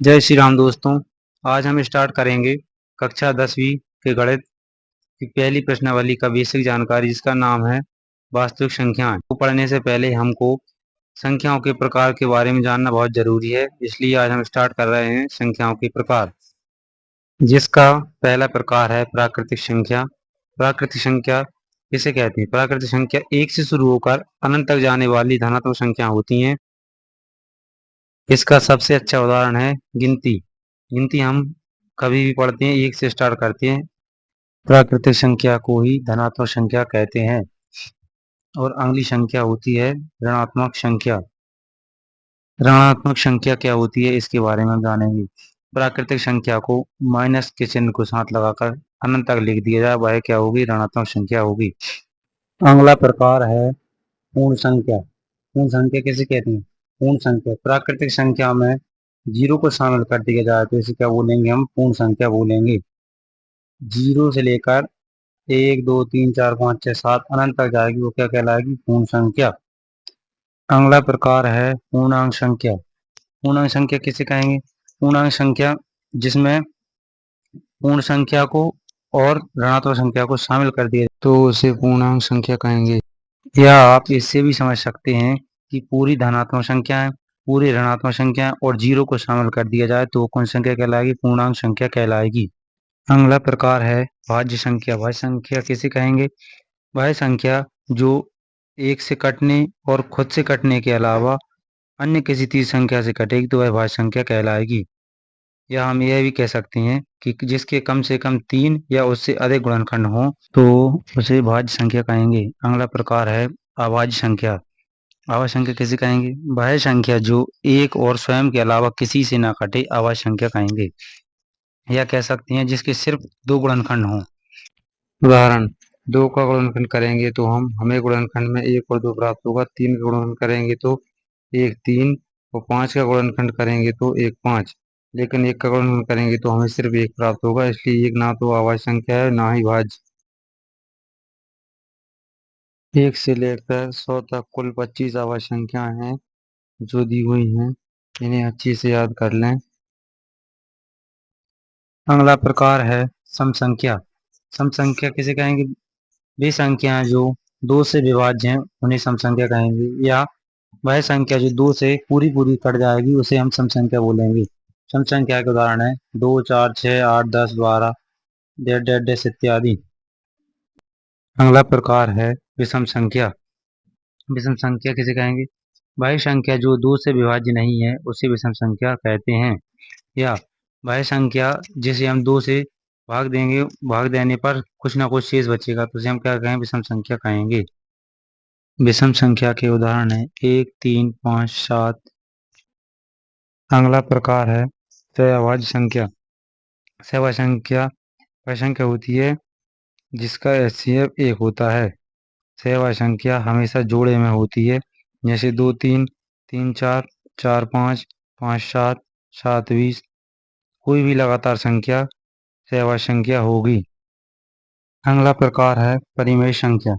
जय श्री राम दोस्तों। आज हम स्टार्ट करेंगे कक्षा 10वीं के गणित की पहली प्रश्नावली का बेसिक जानकारी, जिसका नाम है वास्तविक संख्याएं। को पढ़ने से पहले हमको संख्याओं के प्रकार के बारे में जानना बहुत जरूरी है, इसलिए आज हम स्टार्ट कर रहे हैं संख्याओं के प्रकार, जिसका पहला प्रकार है प्राकृतिक संख्या। प्राकृतिक संख्या किसे कहते हैं? प्राकृतिक संख्या एक से शुरू होकर अनंत तक जाने वाली धनात्मक संख्या होती हैं। इसका सबसे अच्छा उदाहरण है गिनती। गिनती हम कभी भी पढ़ते हैं, एक से स्टार्ट करते हैं। प्राकृतिक संख्या को ही धनात्मक संख्या कहते हैं। और अगली संख्या होती है ऋणात्मक संख्या। ऋणात्मक संख्या क्या होती है, इसके बारे में हम जानेंगे। प्राकृतिक संख्या को माइनस के चिन्ह को साथ लगाकर अनंत तक लिख दिया जाए, वह क्या होगी? ऋणात्मक संख्या होगी। अगला प्रकार है पूर्ण संख्या। पूर्ण संख्या किसे कहते हैं? पूर्ण संख्या प्राकृतिक संख्या में जीरो को शामिल कर दिया जाए तो इसे क्या बोलेंगे? हम पूर्ण संख्या बोलेंगे। जीरो से लेकर 1 2 3 4 5 6 7 अनंत तक जाएगी, वो क्या कहलाएगी? पूर्ण संख्या। अगला प्रकार है पूर्णांक संख्या। पूर्णांक संख्या किसे कहेंगे? पूर्णांक संख्या जिसमें पूर्ण संख्या को और ऋणात्मक संख्या को शामिल कर दिया तो उसे पूर्णांक संख्या कहेंगे। या आप इससे भी समझ सकते हैं कि पूरी धनात्मक संख्या है, पूरी ऋणात्मक संख्या और जीरो को शामिल कर दिया जाए तो कौन संख्या कहलाएगी? पूर्णांक संख्या कहलाएगी। अगला प्रकार है भाज्य संख्या। भाज्य संख्या किसे कहेंगे? वह संख्या जो एक से कटने और खुद से कटने के अलावा अन्य किसी तीसरी संख्या से कटेगी तो वह भाज्य संख्या कहलाएगी। या हम यह भी कह सकते हैं कि जिसके कम से कम 3 या उससे अधिक गुणनखंड हो तो उसे भाज्य संख्या कहेंगे। अगला प्रकार है अभाज्य संख्या। अभाज्य संख्या किसे कहेंगे? वह संख्या जो एक और स्वयं के अलावा किसी से ना कटे, अभाज्य संख्या कहेंगे। या कह सकते हैं जिसके सिर्फ 2 गुणनखंड हों। उदाहरण, 2 का गुणनखंड करेंगे तो हमें गुणनखंड में 1 और 2 प्राप्त होगा। 3 का गुणनखंड करेंगे तो 1 3 और 5 का गुणनखंड करेंगे तो 1 5। लेकिन 1 का गुणनखंड करेंगे तो हमें सिर्फ 1 प्राप्त होगा, इसलिए 1 ना तो अभाज्य संख्या है ना ही भाज्य। 1 से लेकर 100 तक कुल 25 अभाज्य संख्याएं हैं जो दी हुई हैं, इन्हें अच्छे से याद कर लें। अगला प्रकार है सम संख्या। सम संख्या किसे कहेंगे? वे संख्याएं जो 2 से विभाज्य हैं उन्हें सम संख्या कहेंगे। या वह संख्या जो 2 से पूरी पूरी कट जाएगी उसे हम सम संख्या बोलेंगे। सम संख्या के उदाहरण है 2 4 6 8 10 12 डेढ़ डेढ़ डेढ़ इत्यादि। अगला प्रकार है विषम संख्या। विषम संख्या किसे कहेंगे? वह संख्या जो 2 से विभाज्य नहीं है उसे विषम संख्या कहते हैं। या वह संख्या जिसे हम 2 से भाग देने पर कुछ ना कुछ शेष बचेगा तो उसे हम क्या कहेंगे? विषम संख्या कहेंगे। विषम संख्या के उदाहरण है 1 3 5 7। अगला प्रकार है सहअभाज्य संख्या। सहअभाज्य संख्या वह संख्या होती है जिसका एचसीएफ 1 होता है। सहअभाज्य संख्या हमेशा जोड़े में होती है, जैसे 2 3 3 4 4 5 5 7 7 20। कोई भी लगातार संख्या सहअभाज्य संख्या होगी। अगला प्रकार है परिमेय संख्या।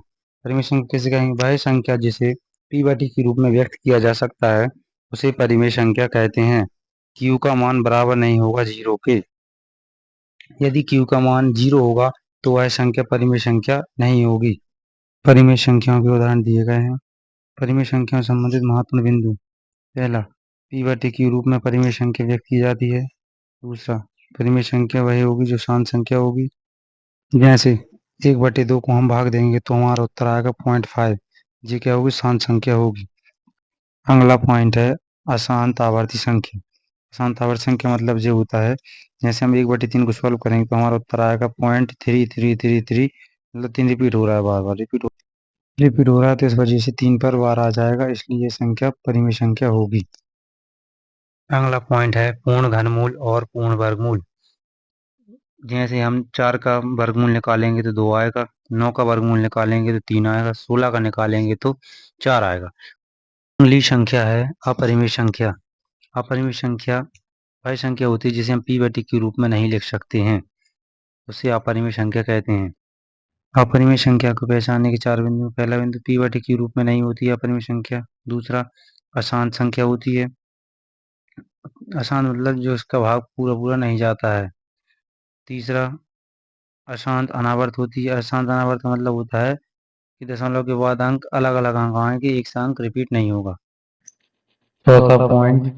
परिमेय संख्या किसे कहेंगे? वह संख्या जिसे p/t के रूप में व्यक्त किया जा सकता है उसे परिमेय संख्या कहते हैं। q का मान बराबर नहीं होगा 0 के। यदि q का मान 0 होगा तो वह संख्या परिमेय संख्या नहीं होगी। परिमेय संख्याओं के उदाहरण दिए गए हैं। परिमेय संख्याओं से संबंधित महत्वपूर्ण बिंदु। पहला, p/t के रूप में परिमेय संख्या व्यक्त की जाती है। दूसरा, परिमेय संख्या वही होगी जो शांत संख्या होगी। जैसे 1/2 को हम भाग देंगे तो हमारा उत्तर आएगा 0.5। ये क्या होगी? शांत संख्या होगी। अगला पॉइंट है अशांत आवर्ती संख्या। अशांत आवर्ती संख्या मतलब ये होता है जैसे हम 1/3 को सॉल्व करेंगे तो हमारा उत्तर आएगा 0.3333। मतलब 3 रिपीट हो रहा है, बार बार रिपीट हो रहा है तो इस वजह से 3 पर बार आ जाएगा, इसलिए ये संख्या परिमेय संख्या होगी। अगला पॉइंट है पूर्ण घनमूल और पूर्ण वर्गमूल। जैसे हम 4 का वर्गमूल निकालेंगे तो 2 आएगा, 9 का वर्गमूल निकालेंगे तो 3 आएगा, 16 का निकालेंगे तो 4 आएगा। अगली संख्या है अपरिमेय संख्या। अपरिमेय संख्या वह संख्या होती है जिसे हम p/t के रूप में नहीं लिख सकते हैं, उसे अपरिमेय संख्या कहते हैं। अपरिमेय संख्या को पहचानने के 4 बिंदु। पहला बिंदु, p/t के रूप में नहीं होती है अपरिमेय संख्या। दूसरा, अशांत संख्या होती है। अशांत मतलब जो इसका भाग पूरा पूरा नहीं जाता है। तीसरा, अशांत अनावर्त होती है। अशांत अनावर्त का मतलब होता है कि दशमलव के बाद अंक अलग अलग अंक आएंगे, एक सा अंक रिपीट नहीं होगा। चौथा पॉइंट,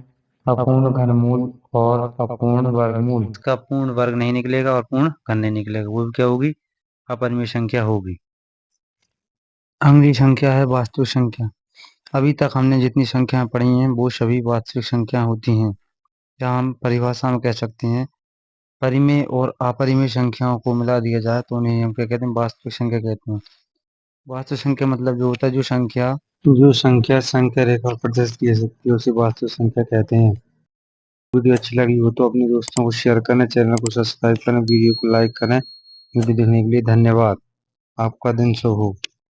अपूर्ण घनमूल और अपूर्ण वर्गमूल। इसका पूर्ण वर्ग नहीं निकलेगा और पूर्ण घन नहीं निकलेगा, वो क्या होगी? अपरिमेय संख्या होगी। अगली संख्या है वास्तविक संख्या। अभी तक हमने जितनी संख्याएं पढ़ी हैं वो सभी वास्तविक संख्या होती हैं, या हम परिभाषा में कह सकते हैं परिमेय और अपरिमेय संख्याओं को मिला दिया जाए तो उन्हें हम क्या कहते हैं? वास्तविक संख्या कहते हैं। वास्तविक संख्या मतलब जो होता है जो संख्या संख्या रेखा पर दर्ज की जा सकती है उसे वास्तविक संख्या कहते हैं। वीडियो अच्छी लगी हो तो अपने दोस्तों को शेयर करें, चैनल को सब्सक्राइब करें, वीडियो को लाइक करें। वीडियो देखने के लिए धन्यवाद। आपका दिन शुभ हो।